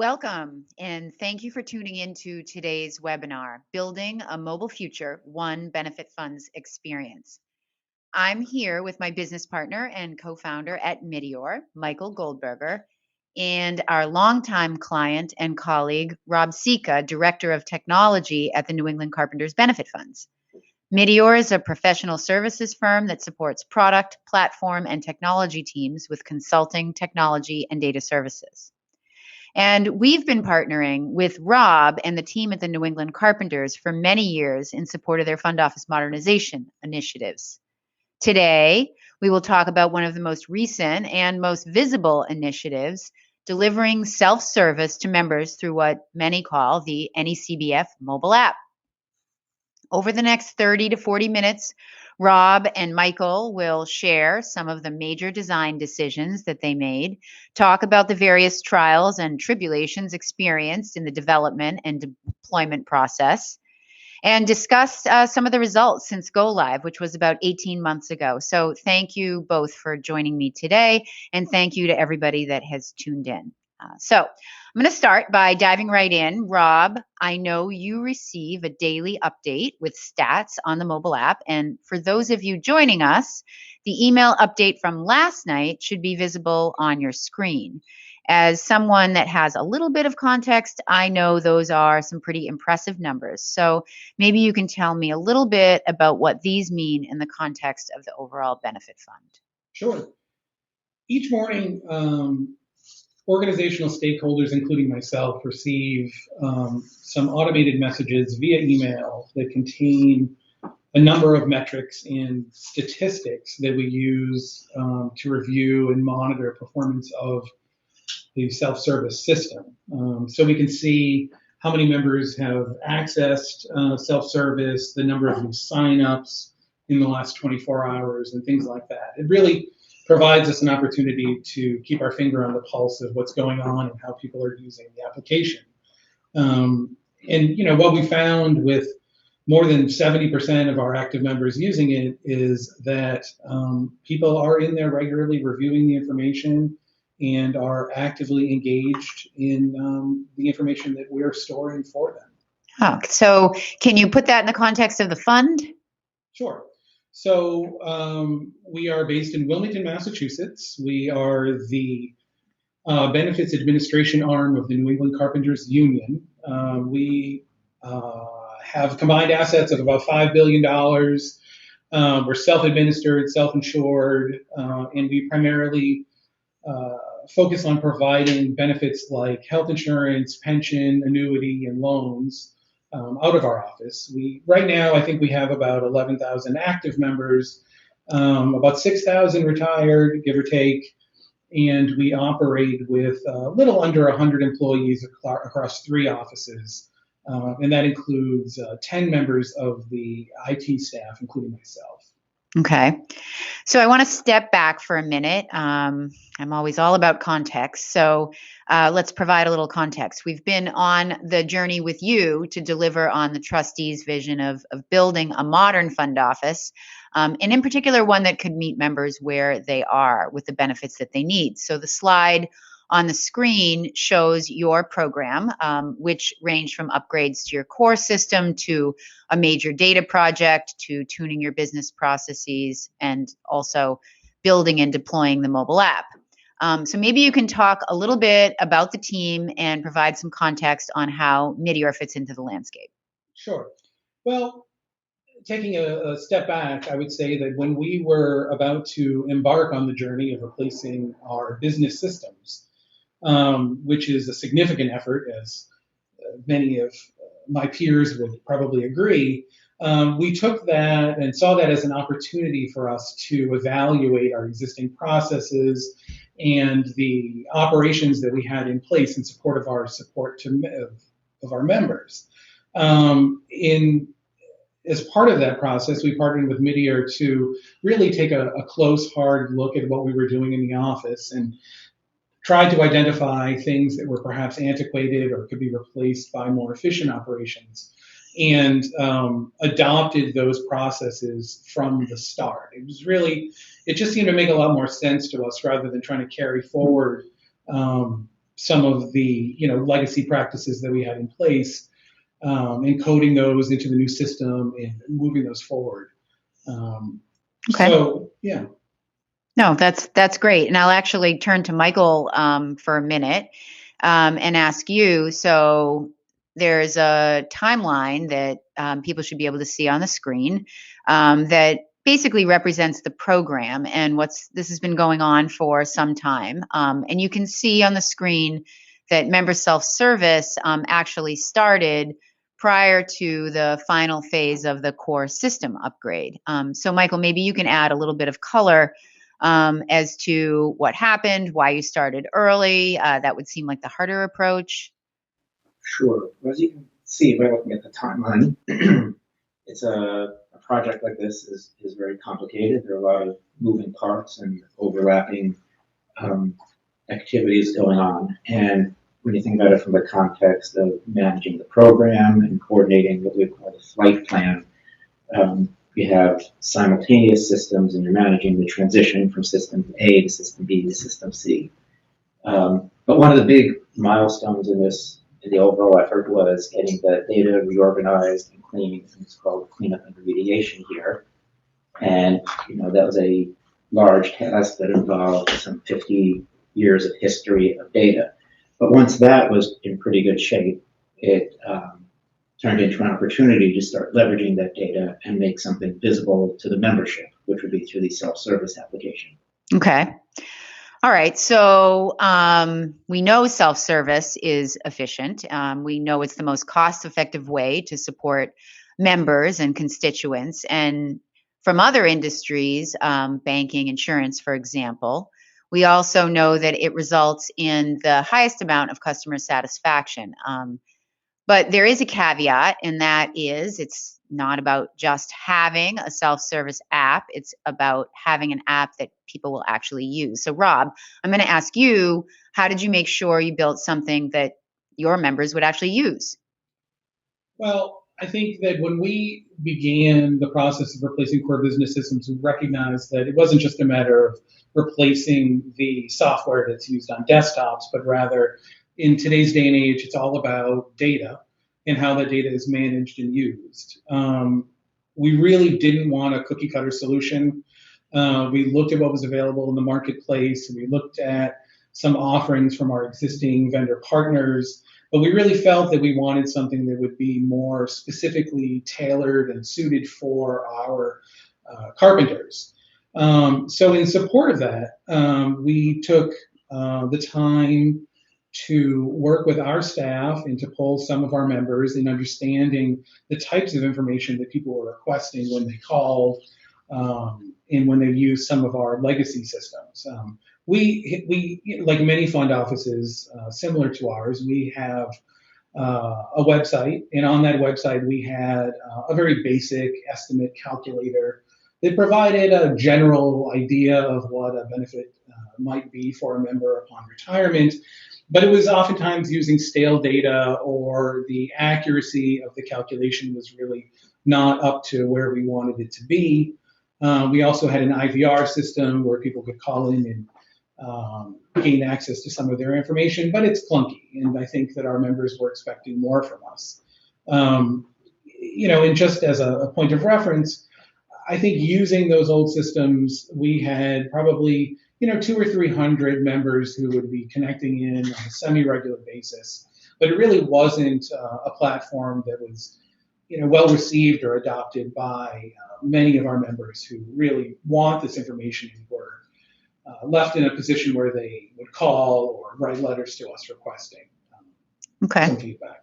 Welcome, and thank you for tuning into today's webinar, Building a Mobile Future, One Benefit Funds Experience. I'm here with my business partner and co-founder at Meteor, Michael Goldberger, and our longtime client and colleague, Rob Sika, Director of Technology at the New England Carpenters Benefit Funds. Meteor is a professional services firm that supports product, platform, and technology teams with consulting, technology, and data services. And we've been partnering with Rob and the team at the New England Carpenters for many years in support of their fund office modernization initiatives. Today, we will talk about one of the most recent and most visible initiatives, delivering self-service to members through what many call the NECBF mobile app. Over the next 30 to 40 minutes, Rob and Michael will share some of the major design decisions that they made, talk about the various trials and tribulations experienced in the development and deployment process, and discuss some of the results since go live, which was about 18 months ago. So thank you both for joining me today, and thank you to everybody that has tuned in. So I'm going to start by diving right in. Rob, I know you receive a daily update with stats on the mobile app. And for those of you joining us, the email update from last night should be visible on your screen. As someone that has a little bit of context, I know those are some pretty impressive numbers. So maybe you can tell me a little bit about what these mean in the context of the overall benefit fund. Sure. Each morning, organizational stakeholders, including myself, receive some automated messages via email that contain a number of metrics and statistics that we use to review and monitor performance of the self-service system. So we can see how many members have accessed self-service, the number of new signups in the last 24 hours, and things like that. It really provides us an opportunity to keep our finger on the pulse of what's going on and how people are using the application. And what we found with more than 70% of our active members using it is that people are in there regularly reviewing the information and are actively engaged in the information that we're storing for them. Oh, so can you put that in the context of the fund? Sure. So we are based in Wilmington, Massachusetts. We are the benefits administration arm of the New England Carpenters Union. We have combined assets of about $5 billion. We're self-administered, self-insured, and we primarily focus on providing benefits like health insurance, pension, annuity, and loans out of our office. Right now, I think we have about 11,000 active members, about 6,000 retired, give or take, and we operate with a little under 100 employees across 3 offices, and that includes 10 members of the IT staff, including myself. Okay. So I want to step back for a minute. I'm always all about context. So let's provide a little context. We've been on the journey with you to deliver on the trustees' vision of building a modern fund office, and in particular, one that could meet members where they are with the benefits that they need. So the slide on the screen shows your program, which range from upgrades to your core system to a major data project to tuning your business processes and also building and deploying the mobile app. So maybe you can talk a little bit about the team and provide some context on how Meteor fits into the landscape. Sure. Well, taking a step back, I would say that when we were about to embark on the journey of replacing our business systems, which is a significant effort, as many of my peers would probably agree, we took that and saw that as an opportunity for us to evaluate our existing processes and the operations that we had in place in support of our of our members. As part of that process, we partnered with Meteor to really take a close, hard look at what we were doing in the office and tried to identify things that were perhaps antiquated or could be replaced by more efficient operations, and adopted those processes from the start. It just seemed to make a lot more sense to us rather than trying to carry forward some of the legacy practices that we had in place, encoding those into the new system and moving those forward. Okay. So yeah. No, that's great. And I'll actually turn to Michael for a minute and ask you. So there's a timeline that people should be able to see on the screen that basically represents the program and this has been going on for some time. And you can see on the screen that member self-service actually started prior to the final phase of the core system upgrade. So Michael, maybe you can add a little bit of color as to what happened, why you started early. That would seem like the harder approach. Sure. Well, as you can see by looking at the timeline, it's a project like this is very complicated. There are a lot of moving parts and overlapping activities going on. And when you think about it from the context of managing the program and coordinating what we call the flight plan, you have simultaneous systems and you're managing the transition from system A to system B to system C. But one of the big milestones in the overall effort was getting the data reorganized and cleaned. It's called cleanup and remediation here. And that was a large task that involved some 50 years of history of data. But once that was in pretty good shape, it turned into an opportunity to start leveraging that data and make something visible to the membership, which would be through the self-service application. Okay. All right. So we know self-service is efficient. We know it's the most cost-effective way to support members and constituents. And from other industries, banking, insurance, for example, we also know that it results in the highest amount of customer satisfaction. But there is a caveat, and that is it's not about just having a self-service app. It's about having an app that people will actually use. So Rob, I'm going to ask you, how did you make sure you built something that your members would actually use? Well, I think that when we began the process of replacing core business systems, we recognized that it wasn't just a matter of replacing the software that's used on desktops, but rather in today's day and age, it's all about data and how that data is managed and used. We really didn't want a cookie cutter solution. We looked at what was available in the marketplace. We looked at some offerings from our existing vendor partners, but we really felt that we wanted something that would be more specifically tailored and suited for our carpenters. So in support of that, we took the time to work with our staff and to poll some of our members in understanding the types of information that people were requesting when they called and when they used some of our legacy systems. We like many fund offices similar to ours, we have a website, and on that website we had a very basic estimate calculator that provided a general idea of what a benefit might be for a member upon retirement. But it was oftentimes using stale data, or the accuracy of the calculation was really not up to where we wanted it to be. We also had an IVR system where people could call in and gain access to some of their information, but it's clunky, and I think that our members were expecting more from us. And just as a point of reference, I think using those old systems, we had probably 200 or 300 members who would be connecting in on a semi-regular basis, but it really wasn't a platform that was well received or adopted by many of our members who really want this information and were left in a position where they would call or write letters to us requesting some feedback.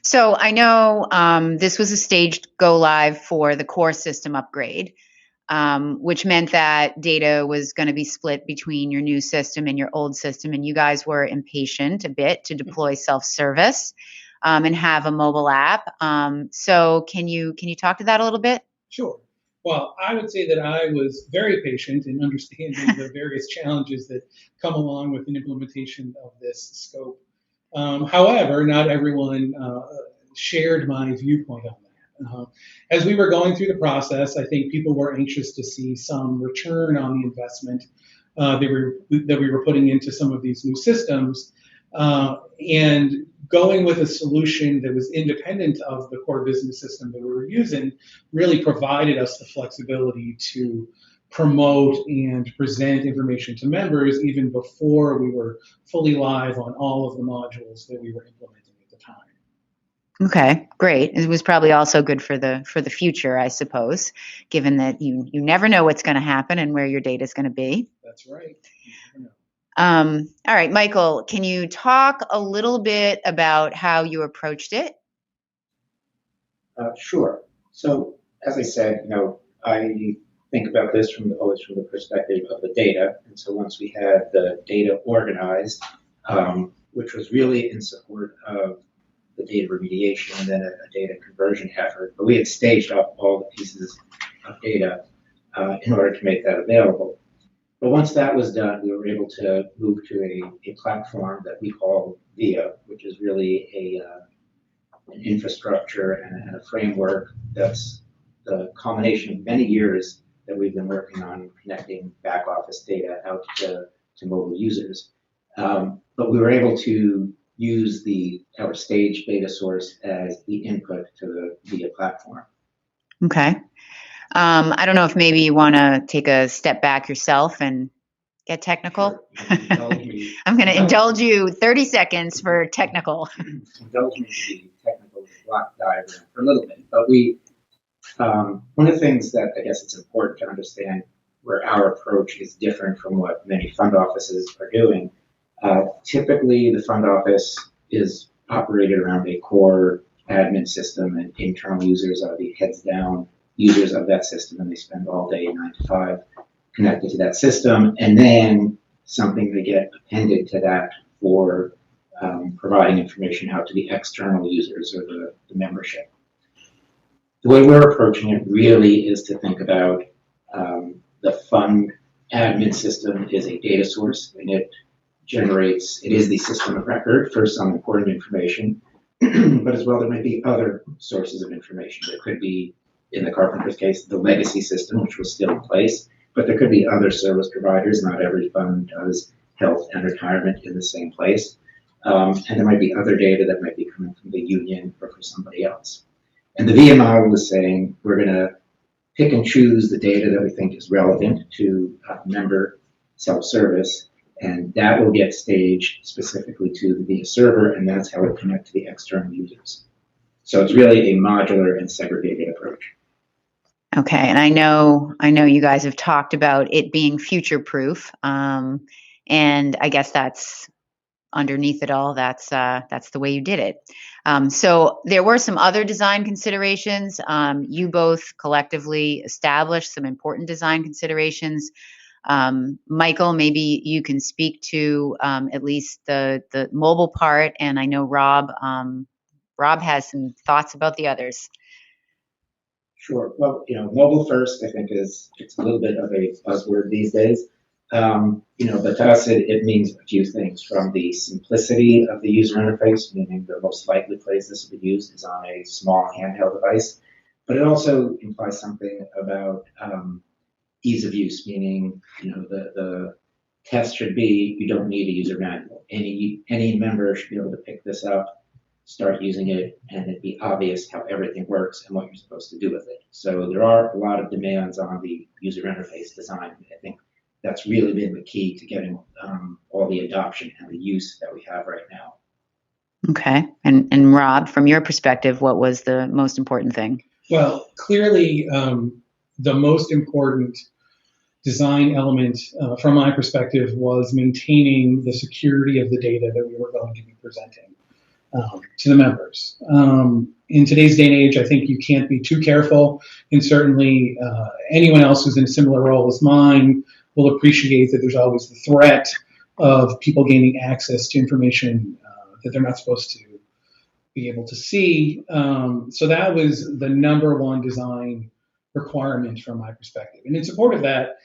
So I know this was a staged go live for the core system upgrade, which meant that data was going to be split between your new system and your old system, and you guys were impatient a bit to deploy self-service and have a mobile app. So can you talk to that a little bit? Sure. Well, I would say that I was very patient in understanding the various challenges that come along with an implementation of this scope. However, not everyone shared my viewpoint on that. As we were going through the process, I think people were anxious to see some return on the investment that we were putting into some of these new systems. And going with a solution that was independent of the core business system that we were using really provided us the flexibility to promote and present information to members even before we were fully live on all of the modules that we were implementing at the time. Okay, great. It was probably also good for the future, I suppose, given that you never know what's going to happen and where your data is going to be. That's right. All right, Michael, can you talk a little bit about how you approached it? Sure. So, as I said, I think about this always from the perspective of the data. And so once we had the data organized, which was really in support of the data remediation and then a data conversion effort, but we had staged up all the pieces of data in order to make that available. But once that was done, we were able to move to a platform that we call VIA, which is really an infrastructure and a framework that's the culmination of many years that we've been working on connecting back office data out to mobile users. But we were able to use our stage data source as the input to the VIA platform. Okay. I don't know if maybe you want to take a step back yourself and get technical. Sure. I'm going to indulge you 30 seconds for technical. Indulge me to be technical with block diagram for a little bit. But one of the things that I guess it's important to understand where our approach is different from what many fund offices are doing. Typically, the fund office is operated around a core admin system, and internal users are the heads down users of that system, and they spend all day 9 to 5 connected to that system, and then something they get appended to that for providing information out to the external users or the membership. The way we're approaching it really is to think about the fund admin system is a data source, and it is the system of record for some important information, but as well there might be other sources of information. There could be, in the Carpenter's case, the legacy system, which was still in place, but there could be other service providers. Not every fund does health and retirement in the same place. And there might be other data that might be coming from the union or for somebody else. And the VIA model is saying we're going to pick and choose the data that we think is relevant to member self-service, and that will get staged specifically to the VIA server, and that's how it connects to the external users. So it's really a modular and segregated approach. Okay, and I know you guys have talked about it being future-proof, and I guess that's underneath it all. That's the way you did it. So there were some other design considerations. You both collectively established some important design considerations. Michael, maybe you can speak to at least the mobile part, and I know Rob has some thoughts about the others. Sure. Well, mobile first, I think it's a little bit of a buzzword these days. But to us, it means a few things, from the simplicity of the user interface, meaning the most likely place this will be used is on a small handheld device. But it also implies something about ease of use, meaning, the test should be you don't need a user manual. Any member should be able to pick this up, start using it, and it'd be obvious how everything works and what you're supposed to do with it. So there are a lot of demands on the user interface design. I think that's really been the key to getting all the adoption and the use that we have right now. Okay. And Rob, from your perspective, what was the most important thing? Well, clearly, the most important design element from my perspective was maintaining the security of the data that we were going to be presenting to the members. In today's day and age, I think you can't be too careful, and certainly anyone else who's in a similar role as mine will appreciate that there's always the threat of people gaining access to information that they're not supposed to be able to see. So that was the number one design requirement from my perspective. And in support of that,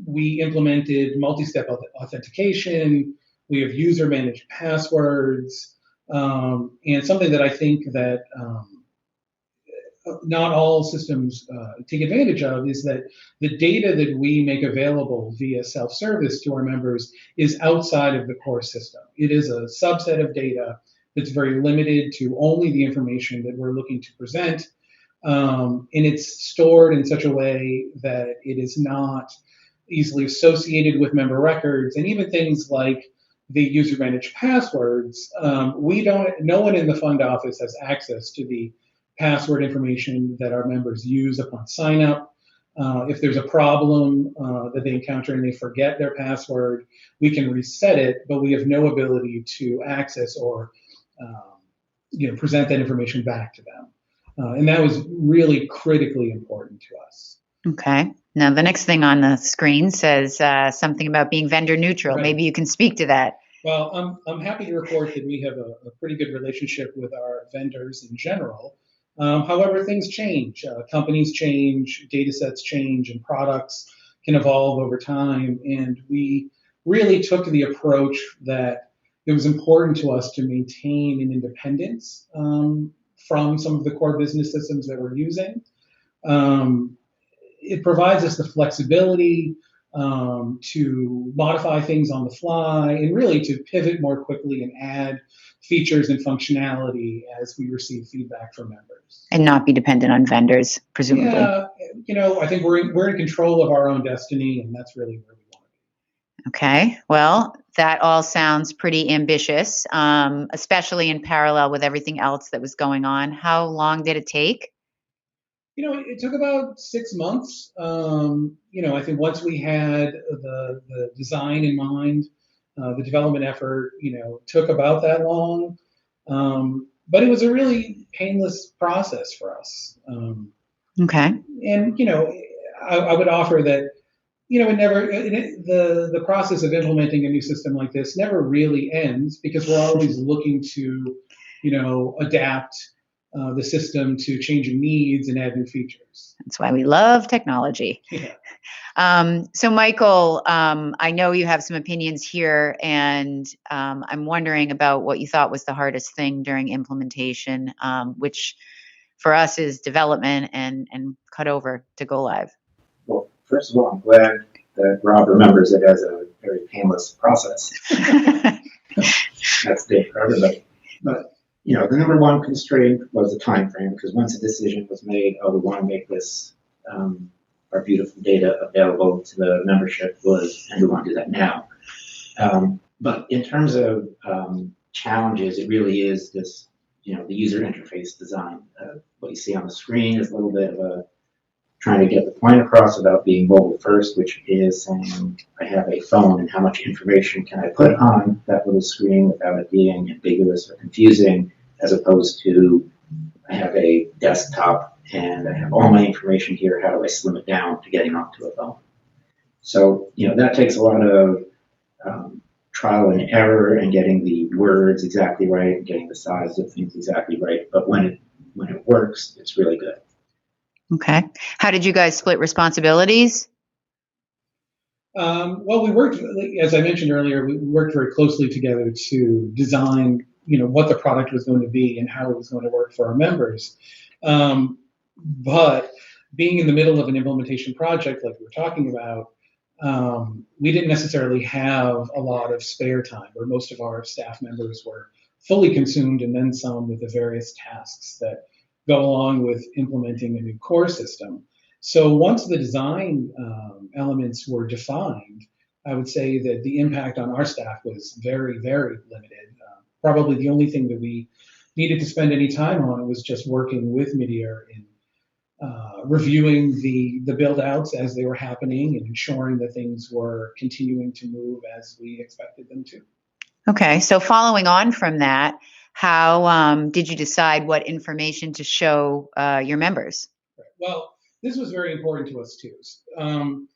we implemented multi-step authentication. We have user-managed passwords. And something that I think that not all systems take advantage of is that the data that we make available via self-service to our members is outside of the core system. It is a subset of data that's very limited to only the information that we're looking to present. And it's stored in such a way that it is not easily associated with member records, and even things like the user managed passwords. No one in the fund office has access to the password information that our members use upon sign up. If there's a problem that they encounter and they forget their password, we can reset it, but we have no ability to access or present that information back to them. And that was really critically important to us. Okay. Now, the next thing on the screen says something about being vendor neutral. Right. Maybe you can speak to that. Well, I'm happy to report that we have a pretty good relationship with our vendors in general. However, things change. Companies change, data sets change, and products can evolve over time. And we really took the approach that it was important to us to maintain an independence from some of the core business systems that we're using. It provides us the flexibility to modify things on the fly and really to pivot more quickly and add features and functionality as we receive feedback from members. And not be dependent on vendors, presumably. Yeah, I think we're in control of our own destiny, and that's really where we want to be. Okay, well, that all sounds pretty ambitious, especially in parallel with everything else that was going on. How long did it take? It took about 6 months. I think once we had the design in mind, the development effort, took about that long. But it was a really painless process for us. Okay. And, I would offer that, the process of implementing a new system like this never really ends because we're always looking to, adapt the system to changing needs and add new features. That's why we love technology. Yeah. So, Michael, I know you have some opinions here, and I'm wondering about what you thought was the hardest thing during implementation, which for us is development and cut over to go live. Well, first of all, I'm glad that Rob remembers it as a very painless process. That's big for everybody. But the number one constraint was the time frame, because once a decision was made, we want to make this our beautiful data available to the membership, and we want to do that now. But in terms of challenges, it really is this, the user interface design. What you see on the screen is a little bit of trying to get the point across about being mobile first, which is saying I have a phone and how much information can I put on that little screen without it being ambiguous or confusing, as opposed to I have a desktop and I have all my information here. How do I slim it down to getting onto a phone? So, that takes a lot of trial and error and getting the words exactly right and getting the size of things exactly right. But when it works, it's really good. Okay. How did you guys split responsibilities? Well, we worked, as I mentioned earlier, we worked very closely together to design, what the product was going to be and how it was going to work for our members. But being in the middle of an implementation project like we were talking about, we didn't necessarily have a lot of spare time, where most of our staff members were fully consumed and then some with the various tasks that go along with implementing a new core system. So once the design elements were defined, I would say that the impact on our staff was very, very limited. Probably the only thing that we needed to spend any time on was just working with Midir in reviewing the build outs as they were happening and ensuring that things were continuing to move as we expected them to. Okay, so following on from that, how did you decide what information to show your members? Right. Well, this was very important to us too.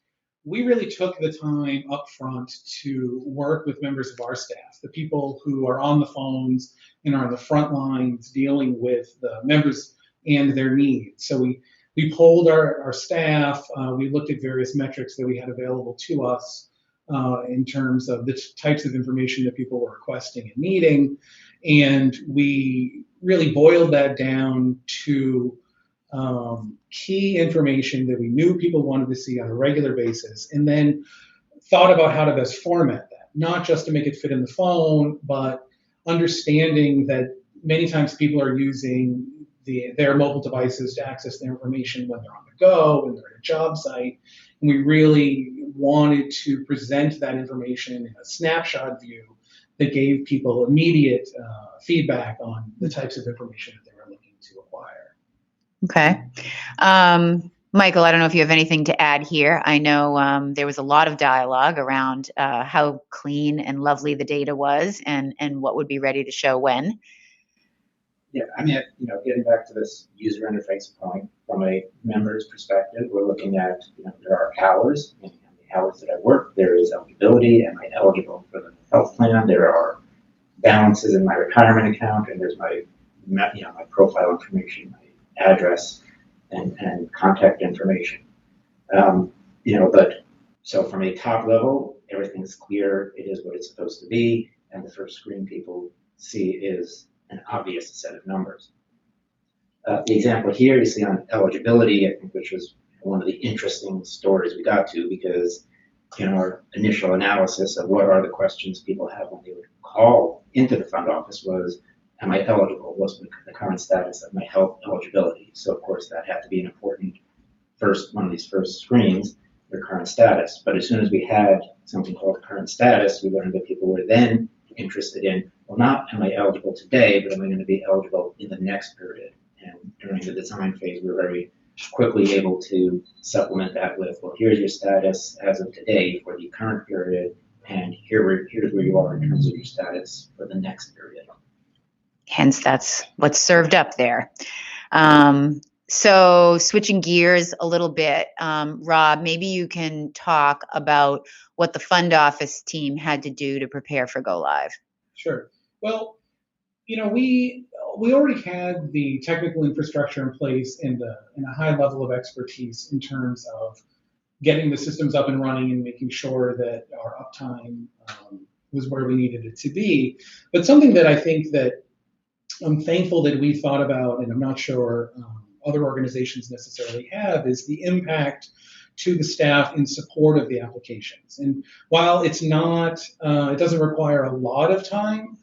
We really took the time up front to work with members of our staff, the people who are on the phones and are on the front lines dealing with the members and their needs. So we polled our staff, we looked at various metrics that we had available to us in terms of the types of information that people were requesting and needing, and we really boiled that down to key information that we knew people wanted to see on a regular basis, and then thought about how to best format that, not just to make it fit in the phone, but understanding that many times people are using their mobile devices to access their information when they're on the go, when they're at a job site. And we really wanted to present that information in a snapshot view that gave people immediate feedback on the types of information that they were looking to acquire. Okay. Michael, I don't know if you have anything to add here. I know there was a lot of dialogue around how clean and lovely the data was and what would be ready to show when. Yeah, I mean, getting back to this user interface point, from a member's perspective, we're looking at, there are hours, and the hours that I work, there is eligibility, am I eligible for the health plan, there are balances in my retirement account, and there's my profile information, my address, and contact information. But so from a top level, everything's clear, it is what it's supposed to be, and the first screen people see is an obvious set of numbers. The example here you see on eligibility, I think, which was one of the interesting stories we got to, because in our initial analysis of what are the questions people have when they would call into the front office was, am I eligible? What's the current status of my health eligibility? So of course that had to be an important one of these first screens, their current status. But as soon as we had something called current status, we learned that people were then interested in, well, not am I eligible today, but am I going to be eligible in the next period? And during the design phase, we were very quickly able to supplement that with, well, here's your status as of today for the current period, and here's where you are in terms of your status for the next period. Hence, that's what's served up there. So switching gears a little bit, Rob, maybe you can talk about what the fund office team had to do to prepare for go live. Sure. Well, we already had the technical infrastructure in place and a high level of expertise in terms of getting the systems up and running and making sure that our uptime was where we needed it to be. But something that I think that I'm thankful that we thought about, and I'm not sure other organizations necessarily have, is the impact to the staff in support of the applications. And while it's not, it doesn't require a lot of time,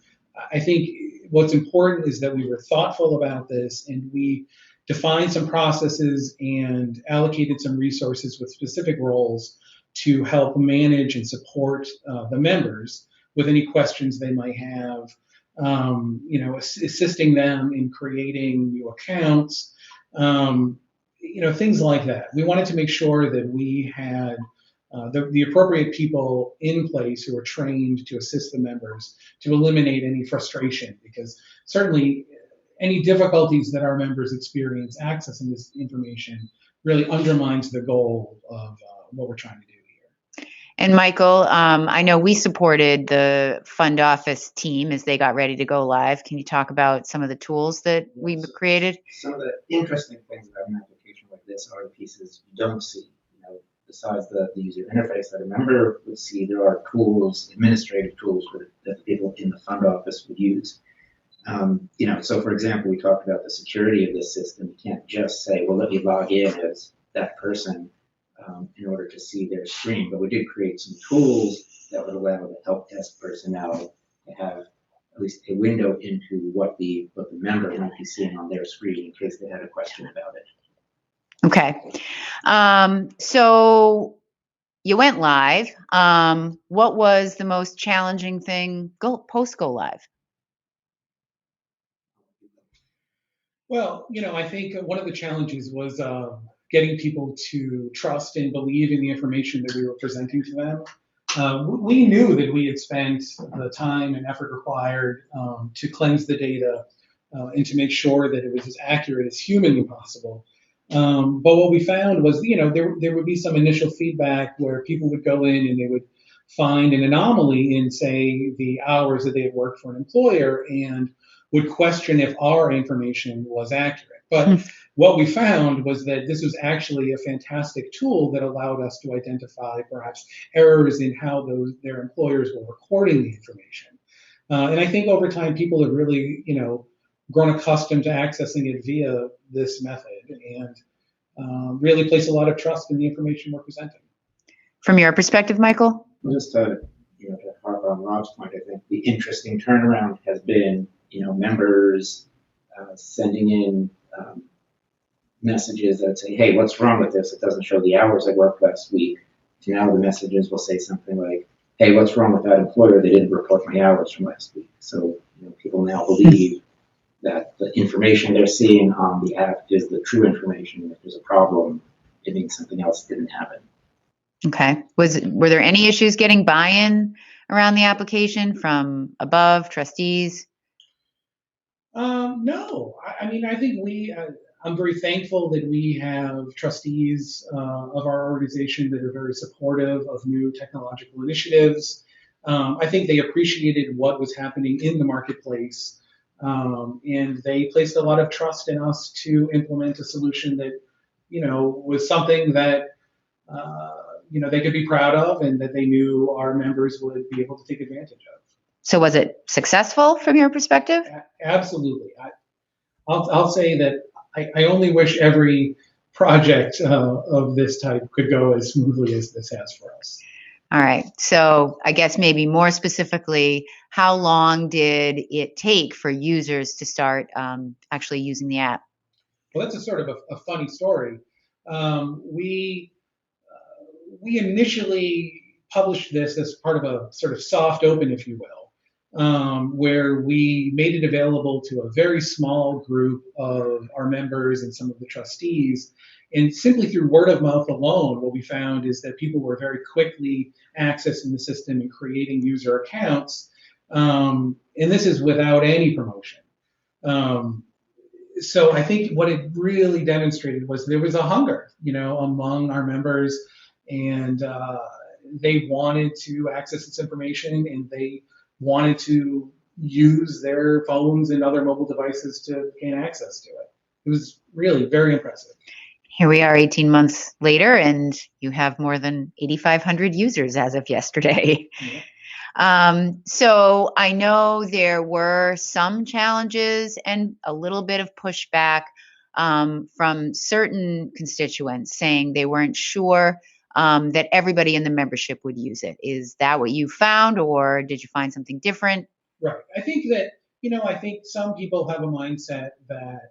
I think what's important is that we were thoughtful about this and we defined some processes and allocated some resources with specific roles to help manage and support the members with any questions they might have, assisting them in creating new accounts, things like that. We wanted to make sure that we had the appropriate people in place who are trained to assist the members to eliminate any frustration, because certainly any difficulties that our members experience accessing this information really undermines the goal of what we're trying to do here. And Michael, I know we supported the fund office team as they got ready to go live. Can you talk about some of the tools that we created? Some of the interesting things about an application like this are the pieces you don't see. Besides the user interface that a member would see, there are tools, administrative tools that people in the fund office would use. So for example, we talked about the security of this system. You can't just say, well, let me log in as that person in order to see their screen. But we did create some tools that would allow the help desk personnel to have at least a window into what the member might be seeing on their screen in case they had a question about it. Okay. So you went live. What was the most challenging thing post go live? Well, I think one of the challenges was getting people to trust and believe in the information that we were presenting to them. We knew that we had spent the time and effort required to cleanse the data and to make sure that it was as accurate as humanly possible. But what we found was, there would be some initial feedback where people would go in and they would find an anomaly in, say, the hours that they had worked for an employer and would question if our information was accurate. But what we found was that this was actually a fantastic tool that allowed us to identify perhaps errors in how their employers were recording the information. And I think over time, people have really, grown accustomed to accessing it via this method and really place a lot of trust in the information we're presenting. From your perspective, Michael? Just to harp on Rob's point, I think the interesting turnaround has been, members sending in messages that say, hey, what's wrong with this? It doesn't show the hours I worked last week. Now the messages will say something like, hey, what's wrong with that employer? They didn't report my hours from last week. So people now believe that the information they're seeing on the app is the true information. If there's a problem, it means something else didn't happen. Okay. Were there any issues getting buy-in around the application from above, trustees? No. I think I'm very thankful that we have trustees of our organization that are very supportive of new technological initiatives. I think they appreciated what was happening in the marketplace, and they placed a lot of trust in us to implement a solution that, was something that, they could be proud of and that they knew our members would be able to take advantage of. So was it successful from your perspective? Absolutely. I'll say that I only wish every project of this type could go as smoothly as this has for us. All right. So I guess maybe more specifically, how long did it take for users to start actually using the app? Well, that's a sort of a funny story. We initially published this as part of a sort of soft open, if you will, where we made it available to a very small group of our members and some of the trustees. And simply through word of mouth alone, what we found is that people were very quickly accessing the system and creating user accounts. And this is without any promotion. So I think what it really demonstrated was there was a hunger, among our members, and they wanted to access this information, and they wanted to use their phones and other mobile devices to gain access to it. It was really very impressive. Here we are 18 months later, and you have more than 8,500 users as of yesterday. Yeah. So I know there were some challenges and a little bit of pushback from certain constituents saying they weren't sure that everybody in the membership would use it. Is that what you found, or did you find something different? Right. I think that, I think some people have a mindset that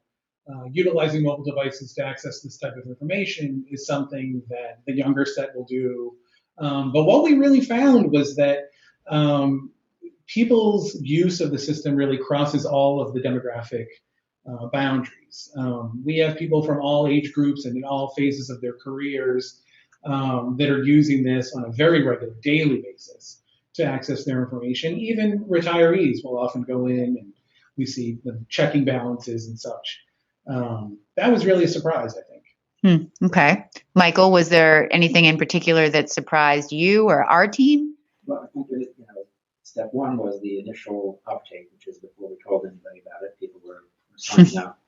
utilizing mobile devices to access this type of information is something that the younger set will do. But what we really found was that people's use of the system really crosses all of the demographic boundaries. We have people from all age groups and in all phases of their careers that are using this on a very regular, daily basis to access their information. Even retirees will often go in and we see them checking balances and such. That was really a surprise, I think. Okay. Michael, was there anything in particular that surprised you or our team? Well, I think step one was the initial uptake, which is before we told anybody about it. People were signing up.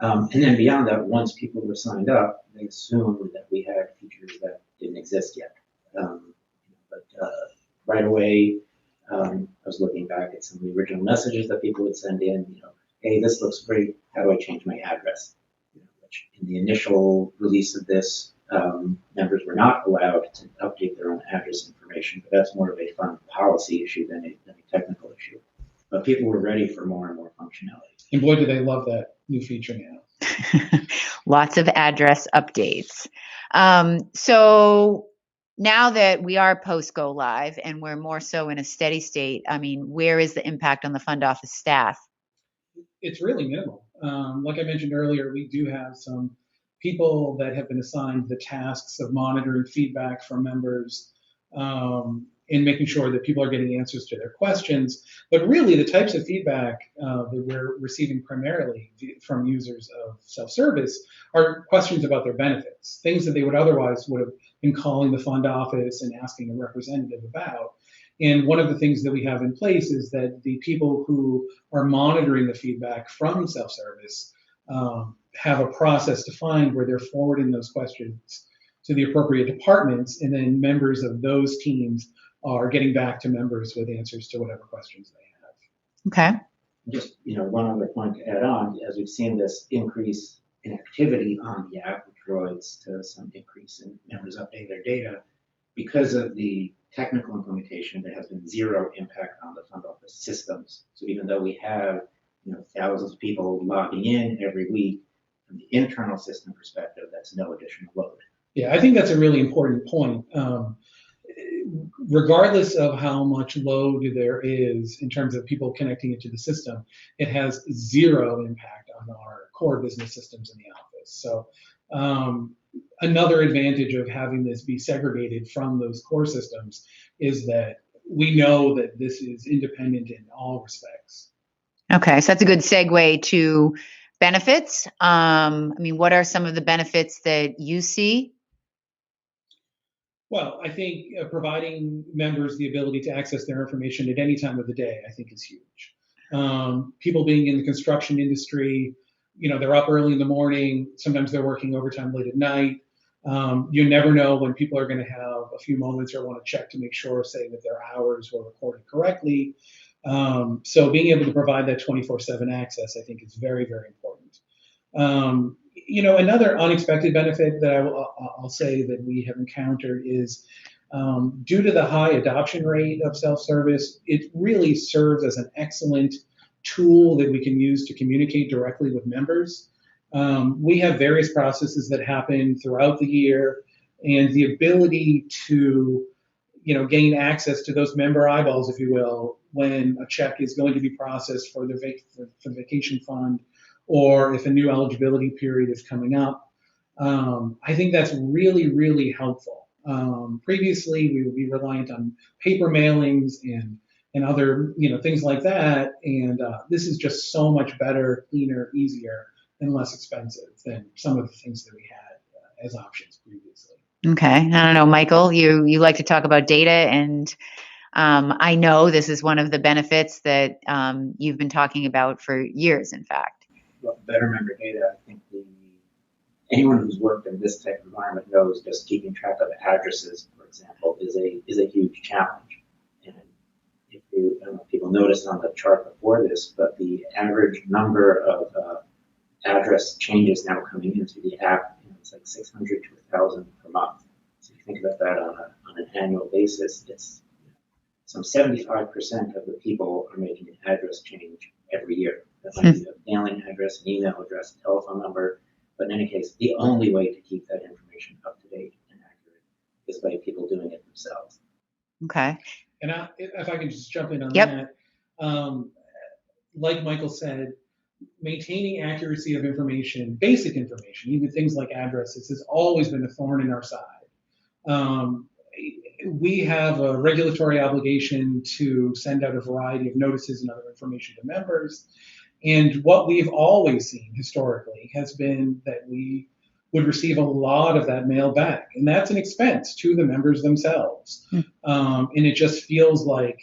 And then beyond that, once people were signed up, they assumed that we had features that didn't exist yet. But right away, I was looking back at some of the original messages that people would send in, hey, this looks great. How do I change my address? Which in the initial release of this, members were not allowed to update their own address information, but that's more of a fun policy issue than a technical issue. But people were ready for more and more functionality. And boy, do they love that new feature now. Lots of address updates. So now that we are post go live and we're more so in a steady state, where is the impact on the fund office staff? It's really minimal. Like I mentioned earlier, we do have some people that have been assigned the tasks of monitoring feedback from members and making sure that people are getting answers to their questions. But really, the types of feedback that we're receiving primarily from users of self-service are questions about their benefits, things that they would have been calling the fund office and asking a representative about. And one of the things that we have in place is that the people who are monitoring the feedback from self-service have a process defined where they're forwarding those questions to the appropriate departments, and then members of those teams are getting back to members with answers to whatever questions they have. Okay. Just, one other point to add on, as we've seen this increase in activity on the app, which relates to some increase in members updating their data, because of the technical implementation, there has been zero impact on the front office systems. So even though we have, thousands of people logging in every week, from the internal system perspective, that's no additional load. Yeah, I think that's a really important point. Regardless of how much load there is in terms of people connecting into the system, it has zero impact on our core business systems in the office. So another advantage of having this be segregated from those core systems is that we know that this is independent in all respects. Okay, so that's a good segue to benefits. What are some of the benefits that you see? Well, I think providing members the ability to access their information at any time of the day, I think is huge. People being in the construction industry, they're up early in the morning. Sometimes they're working overtime late at night. You never know when people are going to have a few moments or want to check to make sure, say, that their hours were recorded correctly. So being able to provide that 24/7 access, I think, is very, very important. Another unexpected benefit that I'll say that we have encountered is due to the high adoption rate of self-service, it really serves as an excellent tool that we can use to communicate directly with members. We have various processes that happen throughout the year, and the ability to gain access to those member eyeballs, if you will, when a check is going to be processed for the vacation fund, or if a new eligibility period is coming up. I think that's really, really helpful. Previously, we would be reliant on paper mailings and other things like that, and this is just so much better, cleaner, easier, and less expensive than some of the things that we had as options previously. Okay, I don't know, Michael, you like to talk about data, and I know this is one of the benefits that you've been talking about for years, in fact. Well, better member data, I think anyone who's worked in this type of environment knows just keeping track of addresses, for example, is a huge challenge. And if I don't know if people noticed on the chart before this, but the average number of address changes now coming into the app, it's like 600 to 1,000 per month. So if you think about that on an annual basis, it's some 75% of the people are making an address change every year. That might be a mailing address, an email address, a telephone number. But in any case, the only way to keep that information up to date and accurate is by people doing it themselves. Okay. And if I can just jump in on Yep. that, like Michael said, maintaining accuracy of information, basic information, even things like addresses, has always been a thorn in our side. We have a regulatory obligation to send out a variety of notices and other information to members. And what we've always seen historically has been that we would receive a lot of that mail back. And that's an expense to the members themselves. And it just feels like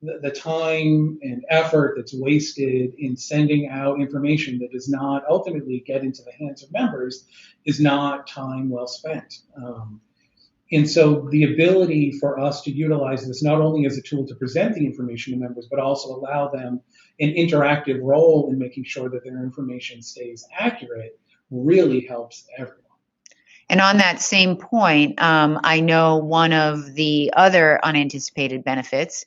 the time and effort that's wasted in sending out information that does not ultimately get into the hands of members is not time well spent. And so the ability for us to utilize this not only as a tool to present the information to members, but also allow them an interactive role in making sure that their information stays accurate really helps everyone. And on that same point, I know one of the other unanticipated benefits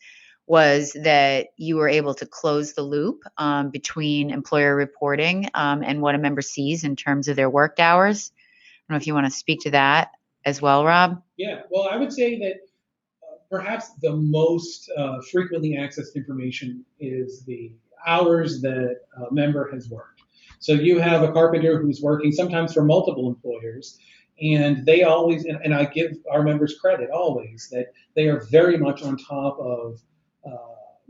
was that you were able to close the loop between employer reporting and what a member sees in terms of their worked hours. I don't know if you want to speak to that as well, Rob. Yeah, well, I would say that perhaps the most frequently accessed information is the hours that a member has worked. So you have a carpenter who's working sometimes for multiple employers, and they always, and I give our members credit always, that they are very much on top of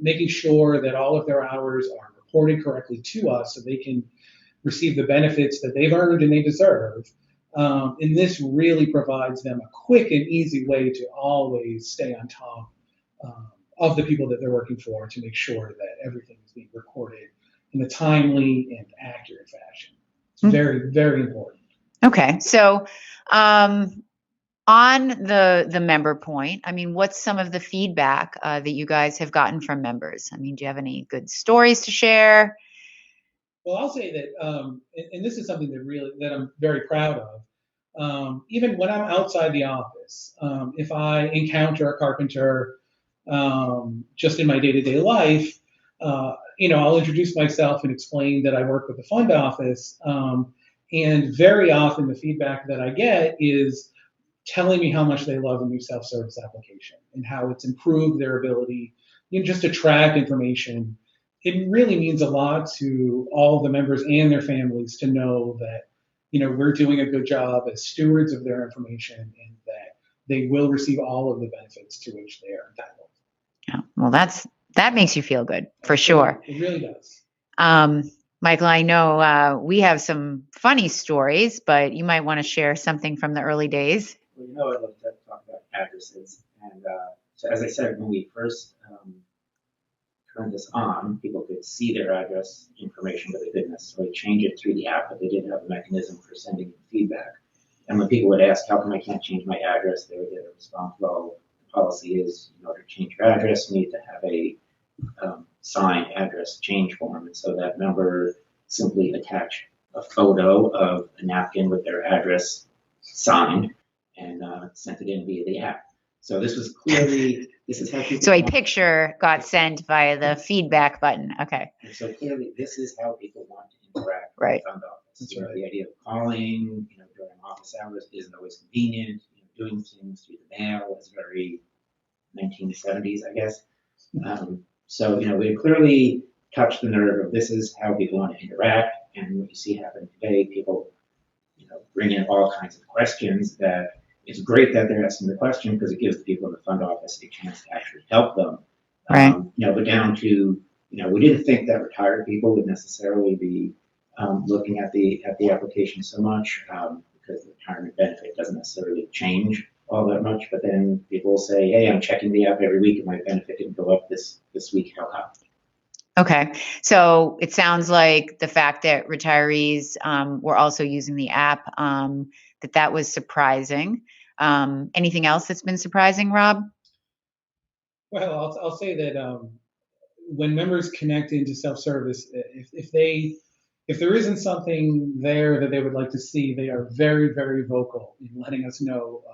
making sure that all of their hours are reported correctly to us so they can receive the benefits that they've earned and they deserve. And this really provides them a quick and easy way to always stay on top of the people that they're working for, to make sure that everything is being recorded in a timely and accurate fashion. It's very, very important. Okay. So On the member point, I mean, what's some of the feedback that you guys have gotten from members? I mean, do you have any good stories to share? Well, I'll say that, and this is something that I'm very proud of. Even when I'm outside the office, if I encounter a carpenter just in my day-to-day life, I'll introduce myself and explain that I work with the fund office. And very often the feedback that I get is telling me how much they love the new self-service application and how it's improved their ability, just to track information. It really means a lot to all the members and their families to know that, we're doing a good job as stewards of their information and that they will receive all of the benefits to which they are entitled. Yeah, well, that makes you feel good for sure. It really does. Michael, I know we have some funny stories, but you might want to share something from the early days. Well, I love to talk about addresses. And so, as I said, when we first turned this on, people could see their address information, but they didn't necessarily change it through the app, but they did have a mechanism for sending feedback. And when people would ask, how come I can't change my address, they would get a response, well, the policy is in order to change your address, you need to have a signed address change form. And so that member simply attached a photo of a napkin with their address signed and sent it in via the app. So this is how people. So a picture got sent via the feedback button. Okay. And so clearly, this is how people want to interact right. with the fund office. That's right. The idea of calling, during office hours isn't always convenient. Doing things through the mail is very 1970s, I guess. So we clearly touched the nerve of this is how people want to interact, and what you see happen today, people, bring in all kinds of questions that. It's great that they're asking the question because it gives the people in the fund office a chance to actually help them. Right. But down to, we didn't think that retired people would necessarily be looking at the application so much because the retirement benefit doesn't necessarily change all that much. But then people will say, hey, I'm checking the app every week and my benefit didn't go up this week. How come? Okay. So it sounds like the fact that retirees were also using the app, that was surprising. Anything else that's been surprising, Rob? Well, I'll say that when members connect into self-service, if there isn't something there that they would like to see, they are very, very vocal in letting us know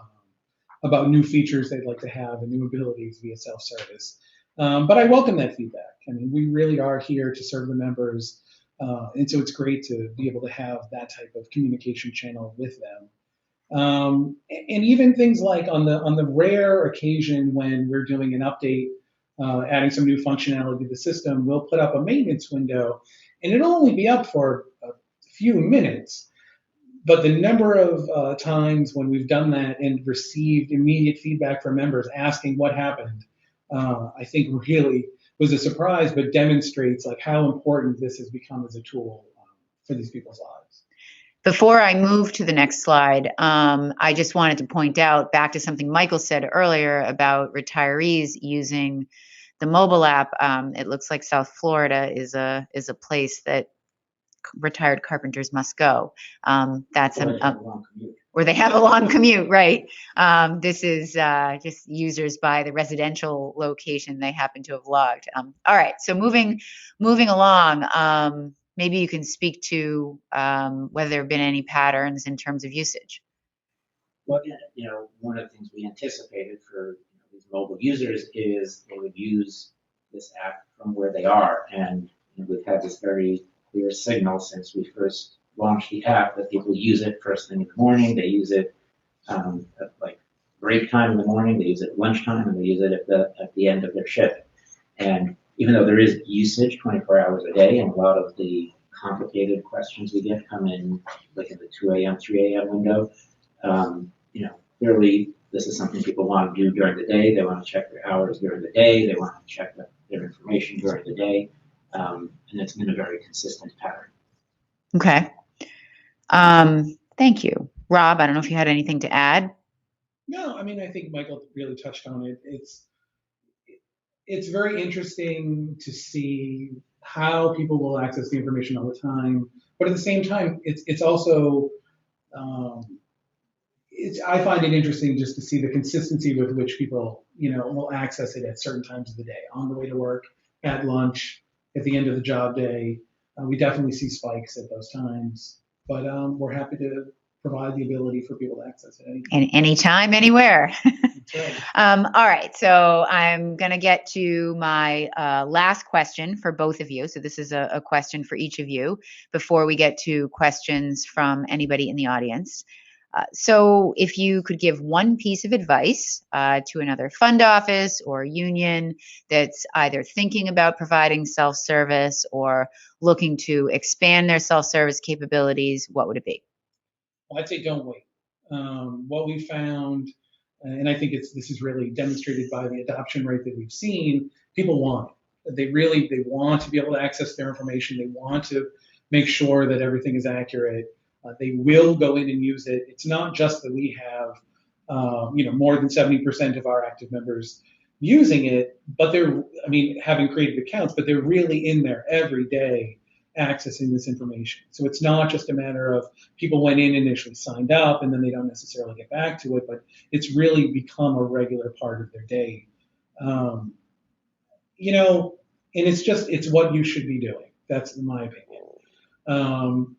about new features they'd like to have and new abilities via self-service. But I welcome that feedback. I mean, we really are here to serve the members, and so it's great to be able to have that type of communication channel with them. And even things like on the rare occasion when we're doing an update, adding some new functionality to the system, we'll put up a maintenance window, and it'll only be up for a few minutes. But the number of times when we've done that and received immediate feedback from members asking what happened, I think really was a surprise, but demonstrates like how important this has become as a tool for these people's lives. Before I move to the next slide, I just wanted to point out back to something Michael said earlier about retirees using the mobile app. It looks like South Florida is a place that retired carpenters must go. That's where they have a long commute, right? This is just users by the residential location they happen to have logged. All right, so moving along. Maybe you can speak to whether there have been any patterns in terms of usage. Well, again, one of the things we anticipated for these mobile users is they would use this app from where they are, and we've had this very clear signal since we first launched the app that people use it first thing in the morning. They use it at like break time in the morning. They use it at lunchtime, and they use it at the end of their shift. And even though there is usage 24 hours a day, and a lot of the complicated questions we get come in like in the 2 a.m., 3 a.m. window, clearly this is something people want to do during the day. They want to check their hours during the day. They want to check their information during the day. And it's been a very consistent pattern. Okay. Thank you. Rob, I don't know if you had anything to add. No, I mean, I think Michael really touched on it. It's very interesting to see how people will access the information all the time, but at the same time, it's also I find it interesting just to see the consistency with which people, will access it at certain times of the day, on the way to work, at lunch, at the end of the job day. We definitely see spikes at those times, but we're happy to provide the ability for people to access it anytime. And anytime, anywhere. That's right. All right, so I'm going to get to my last question for both of you. So this is a question for each of you before we get to questions from anybody in the audience. So if you could give one piece of advice to another fund office or union that's either thinking about providing self-service or looking to expand their self-service capabilities, what would it be? Well, I'd say don't wait. What we found, and I think this is really demonstrated by the adoption rate that we've seen, people want it. They want to be able to access their information. They want to make sure that everything is accurate. They will go in and use it. It's not just that we have, more than 70% of our active members using it, but having created accounts, but they're really in there every day accessing this information. So it's not just a matter of people went in initially signed up and then they don't necessarily get back to it, but it's really become a regular part of their day. And it's what you should be doing. That's my opinion.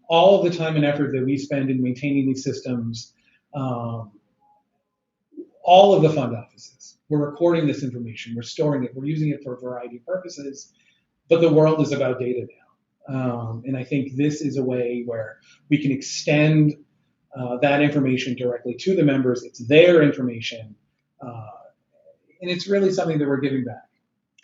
All of the time and effort that we spend in maintaining these systems, all of the fund offices, we're recording this information, we're storing it, we're using it for a variety of purposes, but the world is about data now. And I think this is a way where we can extend that information directly to the members. It's their information, and it's really something that we're giving back.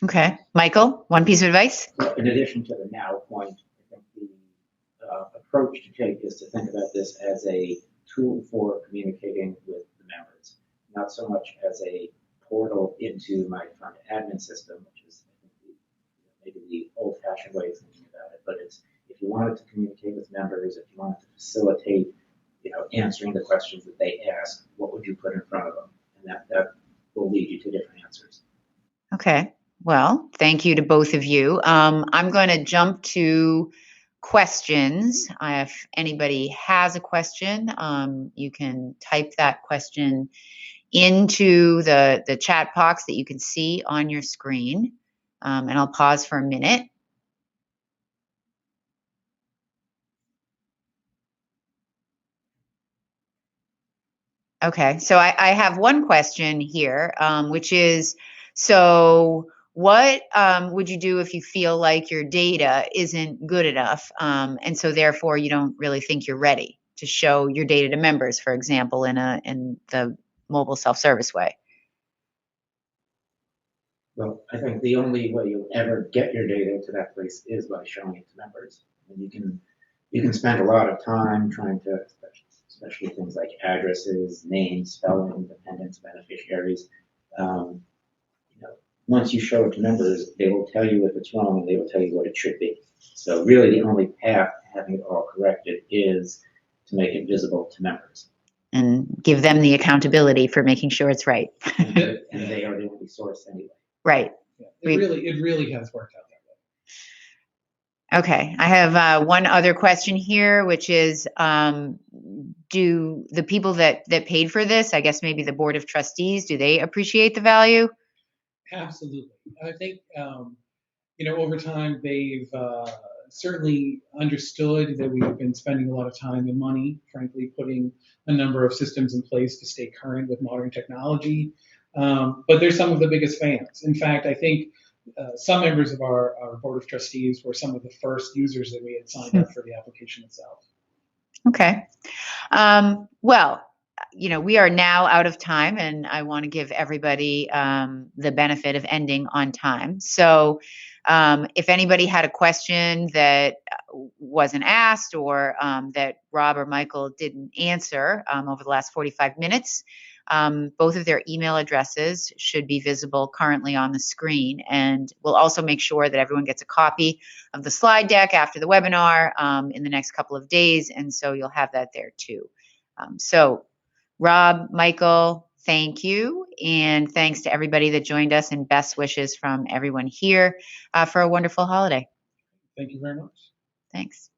Okay. Michael, one piece of advice? Well, in addition to the now point, I think the approach to take is to think about this as a tool for communicating with the members, not so much as a portal into my fund admin system, which is maybe the old-fashioned way of thinking about it. But if you wanted to communicate with members, if you wanted to facilitate, answering the questions that they ask, what would you put in front of them? And that will lead you to different answers. Okay. Well, thank you to both of you. I'm going to jump to questions. If anybody has a question, you can type that question into the chat box that you can see on your screen. And I'll pause for a minute. Okay, so I have one question here, which is, so what would you do if you feel like your data isn't good enough, and so therefore you don't really think you're ready to show your data to members, for example, in the mobile self-service way? Well, I think the only way you'll ever get your data to that place is by showing it to members. And you can spend a lot of time trying to, especially things like addresses, names, spelling, dependents, beneficiaries. Once you show it to members, they will tell you if it's wrong and they will tell you what it should be. So really the only path to having it all corrected is to make it visible to members. And give them the accountability for making sure it's right. And they are the only source anyway. Right. Yeah, it really has worked out that way. Okay, I have one other question here, which is, do the people that paid for this, I guess maybe the board of trustees, do they appreciate the value? Absolutely. I think, over time they've certainly understood that we've been spending a lot of time and money, frankly, putting a number of systems in place to stay current with modern technology. But they're some of the biggest fans. In fact, I think some members of our board of trustees were some of the first users that we had signed up for the application itself. Okay. Well, we are now out of time, and I want to give everybody the benefit of ending on time. So if anybody had a question that wasn't asked or that Rob or Michael didn't answer over the last 45 minutes, both of their email addresses should be visible currently on the screen. And we'll also make sure that everyone gets a copy of the slide deck after the webinar in the next couple of days. And so you'll have that there too. So Rob, Michael, thank you. And thanks to everybody that joined us, and best wishes from everyone here for a wonderful holiday. Thank you very much. Thanks.